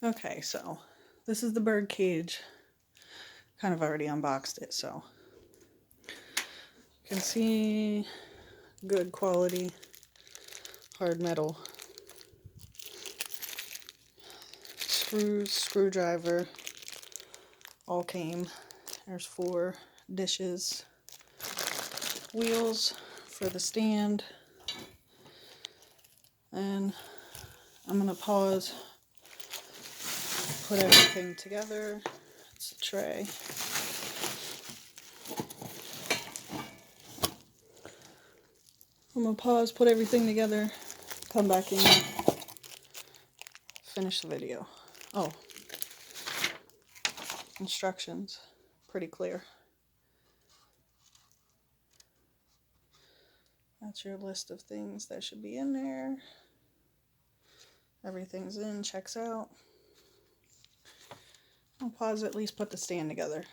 Okay, so this is the bird cage. Kind of already unboxed it, so you can see good quality hard metal. Screws, screwdriver, all came. There's 4 dishes, wheels for the stand, and I'm gonna pause, put everything together. It's a tray. I'm gonna pause, put everything together, come back in, finish the video. Oh, instructions, pretty clear. That's your list of things that should be in there. Everything's in, checks out. I'll pause, at least put the stand together.